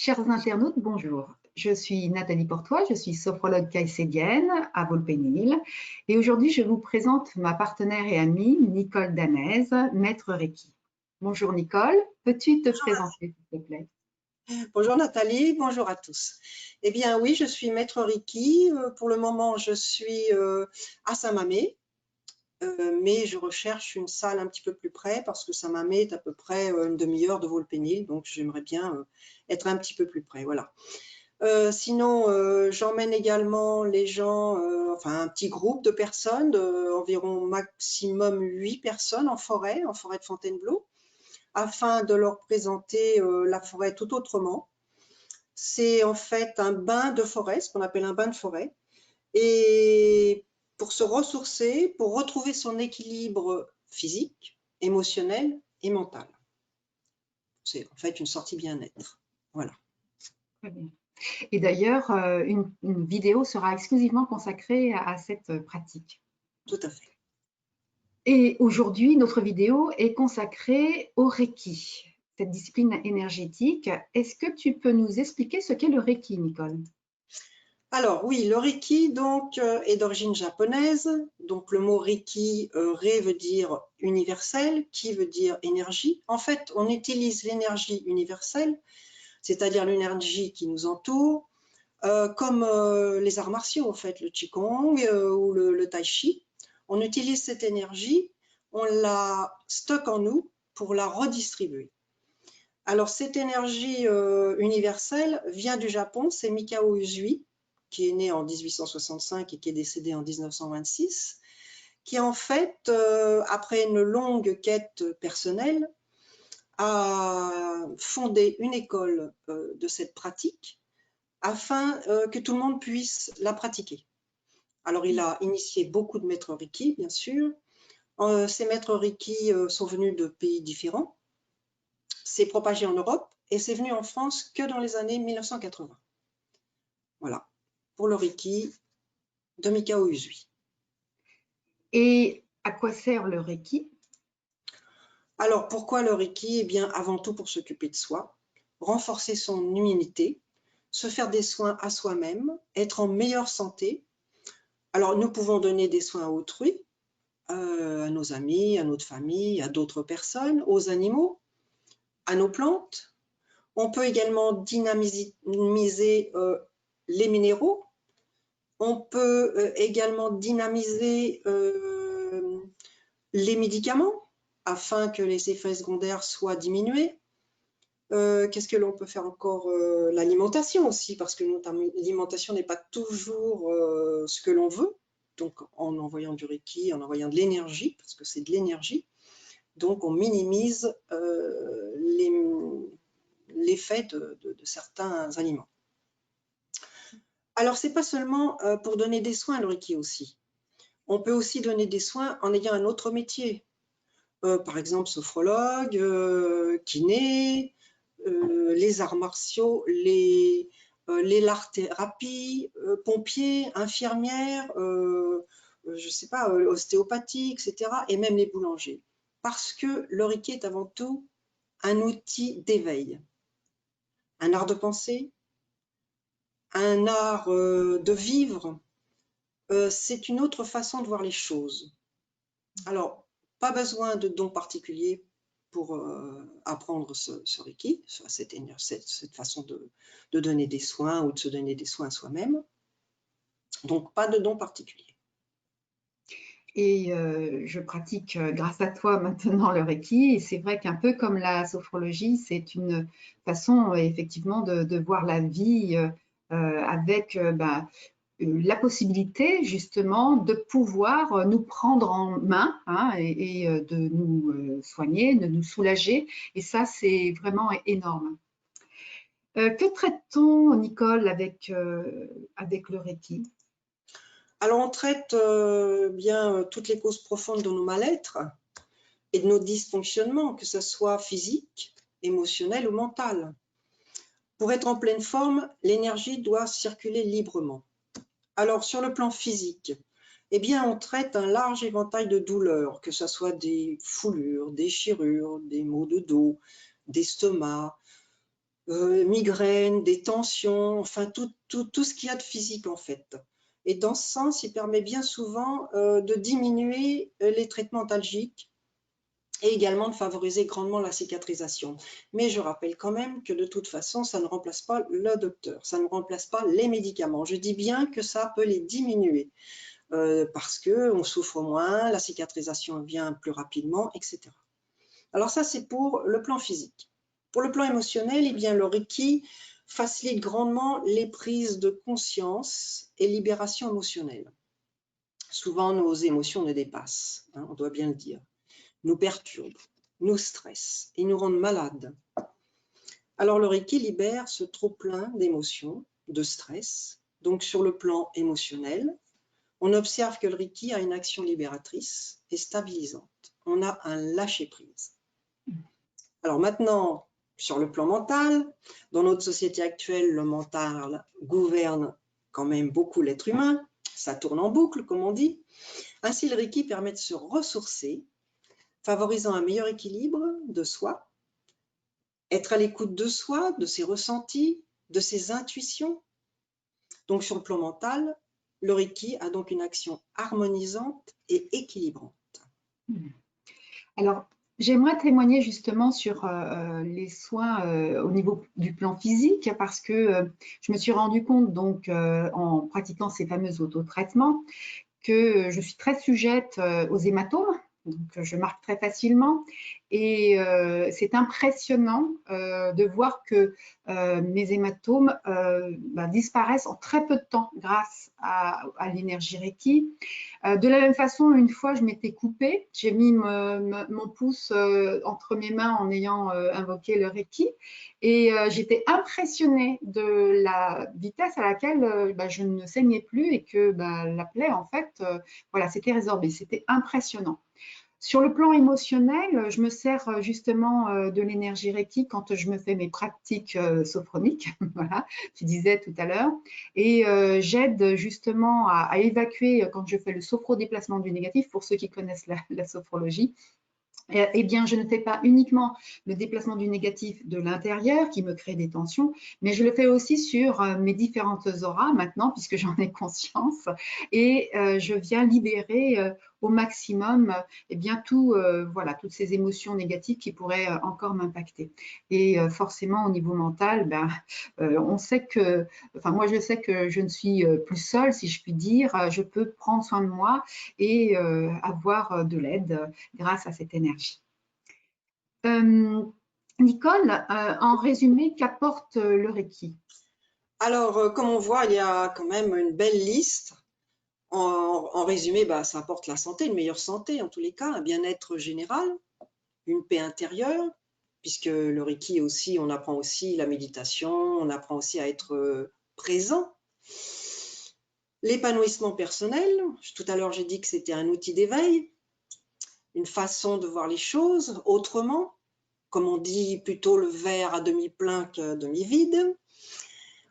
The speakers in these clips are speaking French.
Chers internautes, bonjour. Je suis Nathalie Portois, je suis sophrologue caïcédienne à Volpénil et aujourd'hui je vous présente ma partenaire et amie Nicole Danez, maître Reiki. Bonjour Nicole, peux-tu te présenter s'il te plaît? Bonjour Nathalie, bonjour à tous. Eh bien oui, je suis maître Reiki. Pour le moment, je suis à Saint-Mammès, mais je recherche une salle un petit peu plus près parce que Saint-Mammès est à peu près une demi-heure de Volpénil, donc j'aimerais bien être un petit peu plus près. Voilà. Sinon, j'emmène également les gens, enfin un petit groupe de personnes, environ maximum 8 personnes en forêt de Fontainebleau, afin de leur présenter la forêt tout autrement. C'est en fait un bain de forêt, ce qu'on appelle un bain de forêt, et pour se ressourcer, pour retrouver son équilibre physique, émotionnel et mental. C'est en fait une sortie bien-être. Voilà. Très bien. Et d'ailleurs, une vidéo sera exclusivement consacrée à cette pratique. Tout à fait. Et aujourd'hui, notre vidéo est consacrée au Reiki, cette discipline énergétique. Est-ce que tu peux nous expliquer ce qu'est le Reiki, Nicole? Alors oui, le Reiki donc est d'origine japonaise. Donc le mot Reiki, Re veut dire universel, Ki veut dire énergie. En fait, on utilise l'énergie universelle, c'est-à-dire l'énergie qui nous entoure, comme les arts martiaux, en fait, le Qigong ou le Tai Chi. On utilise cette énergie, on la stocke en nous pour la redistribuer. Alors, cette énergie universelle vient du Japon, c'est Mikao Usui, qui est né en 1865 et qui est décédé en 1926, qui en fait, après une longue quête personnelle, a fondé une école de cette pratique afin que tout le monde puisse la pratiquer. Alors, il a initié beaucoup de maîtres Reiki, bien sûr. Ces maîtres Reiki sont venus de pays différents. C'est propagé en Europe et c'est venu en France que dans les années 1980. Voilà, pour le Reiki de Mikao Usui. Et à quoi sert le Reiki? Alors, pourquoi le Reiki? Eh bien, avant tout pour s'occuper de soi, renforcer son immunité, se faire des soins à soi-même, être en meilleure santé. Alors, nous pouvons donner des soins à autrui, à nos amis, à notre famille, à d'autres personnes, aux animaux, à nos plantes. On peut également dynamiser les minéraux. On peut également dynamiser les médicaments afin que les effets secondaires soient diminués. Qu'est-ce que l'on peut faire encore? L'alimentation aussi, parce que l'alimentation n'est pas toujours ce que l'on veut. Donc, en envoyant du Reiki, en envoyant de l'énergie, parce que c'est de l'énergie, donc on minimise l'effet de certains aliments. Alors, c'est pas seulement pour donner des soins, le Reiki aussi. On peut aussi donner des soins en ayant un autre métier. Par exemple, sophrologue, kiné, les arts martiaux, l'art-thérapie, pompiers, infirmières, je ne sais pas, ostéopathie, etc. Et même les boulangers. Parce que le Reiki est avant tout un outil d'éveil, un art de penser, un art de vivre. C'est une autre façon de voir les choses. Alors, pas besoin de dons particuliers pour apprendre ce Reiki, cette façon de donner des soins ou de se donner des soins à soi-même. Donc, pas de dons particuliers. Et je pratique grâce à toi maintenant le Reiki. Et c'est vrai qu'un peu comme la sophrologie, c'est une façon effectivement de voir la vie avec la possibilité justement de pouvoir nous prendre en main hein, et de nous soigner, de nous soulager. Et ça, c'est vraiment énorme. Que traite-t-on, Nicole, avec le Reiki? Alors, on traite bien toutes les causes profondes de nos mal-être et de nos dysfonctionnements, que ce soit physique, émotionnel ou mental. Pour être en pleine forme, l'énergie doit circuler librement. Alors, sur le plan physique, eh bien, on traite un large éventail de douleurs, que ce soit des foulures, déchirures, des maux de dos, d'estomac, migraines, des tensions, enfin tout ce qu'il y a de physique en fait. Et dans ce sens, il permet bien souvent de diminuer les traitements antalgiques et également de favoriser grandement la cicatrisation. Mais je rappelle quand même que de toute façon, ça ne remplace pas le docteur, ça ne remplace pas les médicaments. Je dis bien que ça peut les diminuer parce qu'on souffre moins, la cicatrisation vient plus rapidement, etc. Alors ça, c'est pour le plan physique. Pour le plan émotionnel, eh bien, le Reiki facilite grandement les prises de conscience et libération émotionnelle. Souvent, nos émotions nous dépassent, hein, on doit bien le dire, nous perturbent, nous stressent et nous rendent malades. Alors, le Reiki libère ce trop-plein d'émotions, de stress. Donc, sur le plan émotionnel, on observe que le Reiki a une action libératrice et stabilisante. On a un lâcher-prise. Alors maintenant, sur le plan mental, dans notre société actuelle, le mental gouverne quand même beaucoup l'être humain. Ça tourne en boucle, comme on dit. Ainsi, le Reiki permet de se ressourcer, favorisant un meilleur équilibre de soi, être à l'écoute de soi, de ses ressentis, de ses intuitions. Donc, sur le plan mental, le Reiki a donc une action harmonisante et équilibrante. Alors, j'aimerais témoigner justement sur les soins au niveau du plan physique parce que je me suis rendu compte donc en pratiquant ces fameux autotraitements que je suis très sujette aux hématomes. Donc, je marque très facilement et c'est impressionnant de voir que mes hématomes disparaissent en très peu de temps grâce à l'énergie Reiki. De la même façon, une fois, je m'étais coupée, j'ai mis mon pouce entre mes mains en ayant invoqué le Reiki et j'étais impressionnée de la vitesse à laquelle je ne saignais plus et que la plaie, en fait, voilà, c'était résorbé. C'était impressionnant. Sur le plan émotionnel, je me sers justement de l'énergie Reiki quand je me fais mes pratiques sophroniques, voilà, tu disais tout à l'heure, et j'aide justement à évacuer quand je fais le sophrodéplacement du négatif, pour ceux qui connaissent la sophrologie. Eh bien, je ne fais pas uniquement le déplacement du négatif de l'intérieur qui me crée des tensions, mais je le fais aussi sur mes différentes auras maintenant, puisque j'en ai conscience, et je viens libérer au maximum eh bien, voilà, toutes ces émotions négatives qui pourraient encore m'impacter. Et forcément, au niveau mental, on sait que, enfin moi je sais que je ne suis plus seule, si je puis dire, je peux prendre soin de moi et avoir de l'aide grâce à cette énergie. Nicole, en résumé, qu'apporte le Reiki? Alors, comme on voit, il y a quand même une belle liste. En résumé, ça apporte la santé, une meilleure santé en tous les cas, un bien-être général, une paix intérieure, puisque le Reiki aussi, on apprend aussi la méditation, on apprend aussi à être présent. L'épanouissement personnel, tout à l'heure j'ai dit que c'était un outil d'éveil, une façon de voir les choses autrement, comme on dit plutôt le verre à demi plein qu'à demi vide.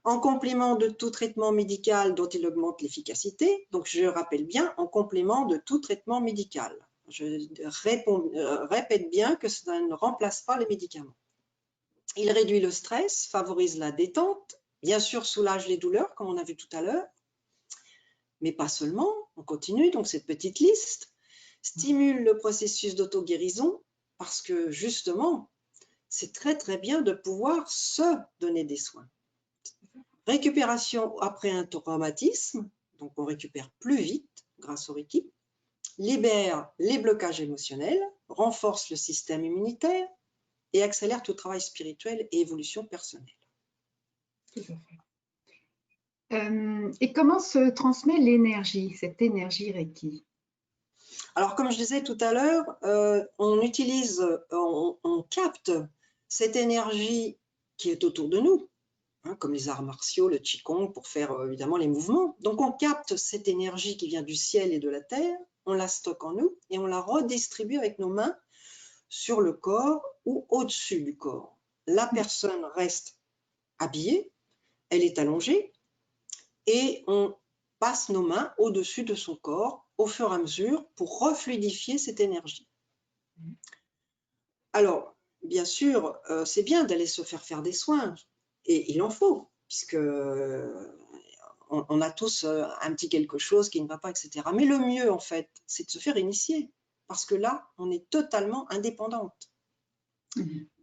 En complément de tout traitement médical dont il augmente l'efficacité, donc je rappelle bien, en complément de tout traitement médical. Je répète bien que ça ne remplace pas les médicaments. Il réduit le stress, favorise la détente, bien sûr soulage les douleurs, comme on a vu tout à l'heure, mais pas seulement, on continue, donc cette petite liste, stimule le processus d'auto-guérison, parce que justement, c'est très très bien de pouvoir se donner des soins. Récupération après un traumatisme, donc on récupère plus vite grâce au Reiki, libère les blocages émotionnels, renforce le système immunitaire et accélère tout travail spirituel et évolution personnelle. Tout à fait. Et comment se transmet l'énergie, cette énergie Reiki? Alors, comme je disais tout à l'heure, on capte cette énergie qui est autour de nous, hein, comme les arts martiaux, le Qigong, pour faire évidemment les mouvements. Donc, on capte cette énergie qui vient du ciel et de la terre, on la stocke en nous et on la redistribue avec nos mains sur le corps ou au-dessus du corps. La personne reste habillée, elle est allongée et on passe nos mains au-dessus de son corps au fur et à mesure pour refluidifier cette énergie. Alors, bien sûr, c'est bien d'aller se faire des soins, et il en faut, puisque on a tous un petit quelque chose qui ne va pas, etc. Mais le mieux, en fait, c'est de se faire initier, parce que là, on est totalement indépendante.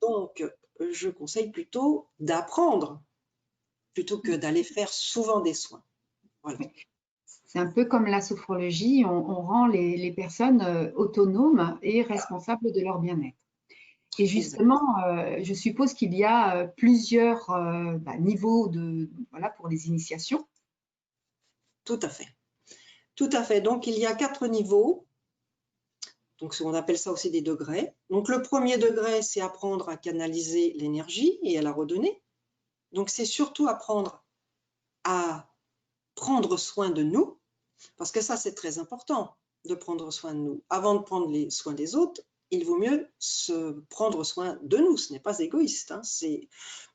Donc, je conseille plutôt d'apprendre, plutôt que d'aller faire souvent des soins. Voilà. C'est un peu comme la sophrologie, on rend les personnes autonomes et responsables de leur bien-être. Et justement, je suppose qu'il y a plusieurs niveaux voilà, pour les initiations. Tout à fait. Tout à fait. Donc, il y a 4 niveaux. Donc, on appelle ça aussi des degrés. Donc, le premier degré, c'est apprendre à canaliser l'énergie et à la redonner. Donc, c'est surtout apprendre à prendre soin de nous, parce que ça, c'est très important de prendre soin de nous. Avant de prendre les soins des autres, il vaut mieux se prendre soin de nous. Ce n'est pas égoïste. Hein.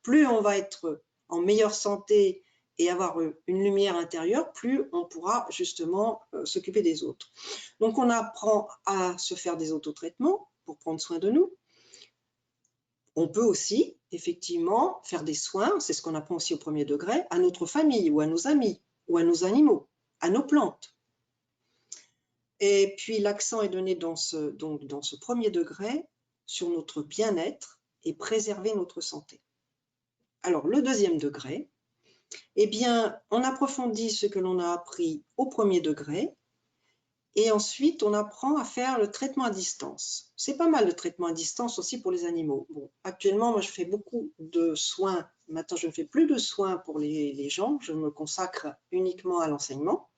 Plus on va être en meilleure santé et avoir une lumière intérieure, plus on pourra justement s'occuper des autres. Donc, on apprend à se faire des autotraitements pour prendre soin de nous. On peut aussi, effectivement, faire des soins, c'est ce qu'on apprend aussi au premier degré, à notre famille ou à nos amis ou à nos animaux, à nos plantes. Et puis, l'accent est donné dans ce premier degré sur notre bien-être et préserver notre santé. Alors, le deuxième degré, eh bien, on approfondit ce que l'on a appris au premier degré et ensuite, on apprend à faire le traitement à distance. C'est pas mal le traitement à distance aussi pour les animaux. Bon, actuellement, moi, je fais beaucoup de soins. Maintenant, je ne fais plus de soins pour les gens. Je me consacre uniquement à l'enseignement.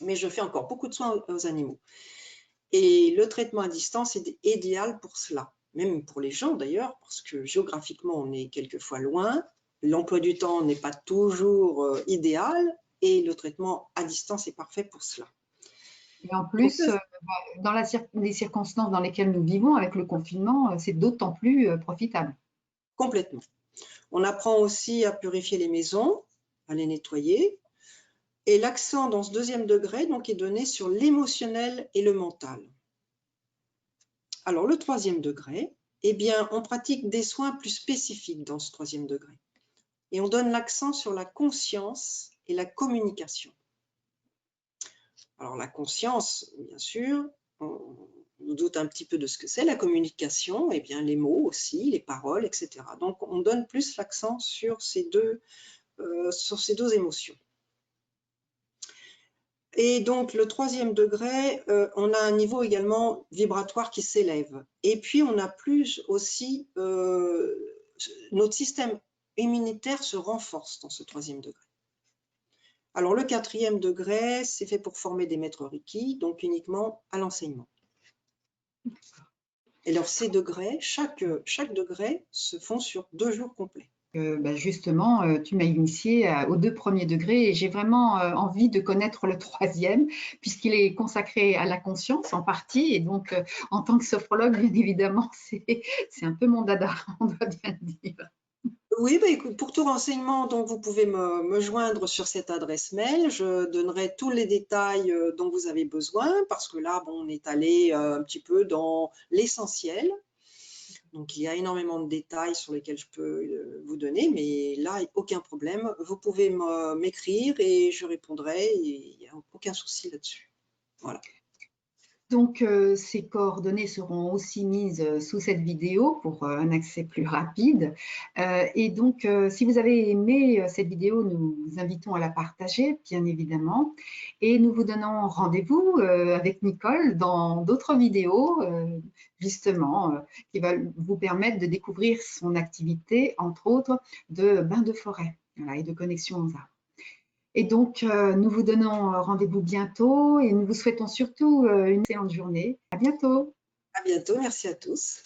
Mais je fais encore beaucoup de soins aux animaux. Et le traitement à distance est idéal pour cela. Même pour les gens, d'ailleurs, parce que géographiquement, on est quelquefois loin. L'emploi du temps n'est pas toujours idéal. Et le traitement à distance est parfait pour cela. Et en plus, dans les circonstances dans lesquelles nous vivons, avec le confinement, c'est d'autant plus profitable. Complètement. On apprend aussi à purifier les maisons, à les nettoyer. Et l'accent dans ce deuxième degré donc, est donné sur l'émotionnel et le mental. Alors, le troisième degré, eh bien, on pratique des soins plus spécifiques dans ce troisième degré. Et on donne l'accent sur la conscience et la communication. Alors, la conscience, bien sûr, on doute un petit peu de ce que c'est, la communication, eh bien, les mots aussi, les paroles, etc. Donc, on donne plus l'accent sur ces deux émotions. Et donc, le troisième degré, on a un niveau également vibratoire qui s'élève. Et puis, on a plus aussi, notre système immunitaire se renforce dans ce troisième degré. Alors, le quatrième degré, c'est fait pour former des maîtres Reiki, donc uniquement à l'enseignement. Et alors, ces degrés, chaque degré se font sur 2 jours complets. Justement, tu m'as initiée aux 2 premiers degrés et j'ai vraiment envie de connaître le troisième puisqu'il est consacré à la conscience en partie et donc en tant que sophrologue, bien évidemment, c'est un peu mon dada, on doit bien le dire. Oui, bah écoute, pour tout renseignement, donc vous pouvez me joindre sur cette adresse mail. Je donnerai tous les détails dont vous avez besoin parce que là, bon, on est allé un petit peu dans l'essentiel. Donc, il y a énormément de détails sur lesquels je peux vous donner, mais là, aucun problème. Vous pouvez m'écrire et je répondrai. Il n'y a aucun souci là-dessus. Voilà. Donc, ces coordonnées seront aussi mises sous cette vidéo pour un accès plus rapide. Et donc, si vous avez aimé cette vidéo, nous vous invitons à la partager, bien évidemment. Et nous vous donnons rendez-vous avec Nicole dans d'autres vidéos, justement, qui va vous permettre de découvrir son activité, entre autres, de bain de forêt et de connexion aux arbres. Et donc, nous vous donnons rendez-vous bientôt et nous vous souhaitons surtout une excellente journée. À bientôt. À bientôt. Merci à tous.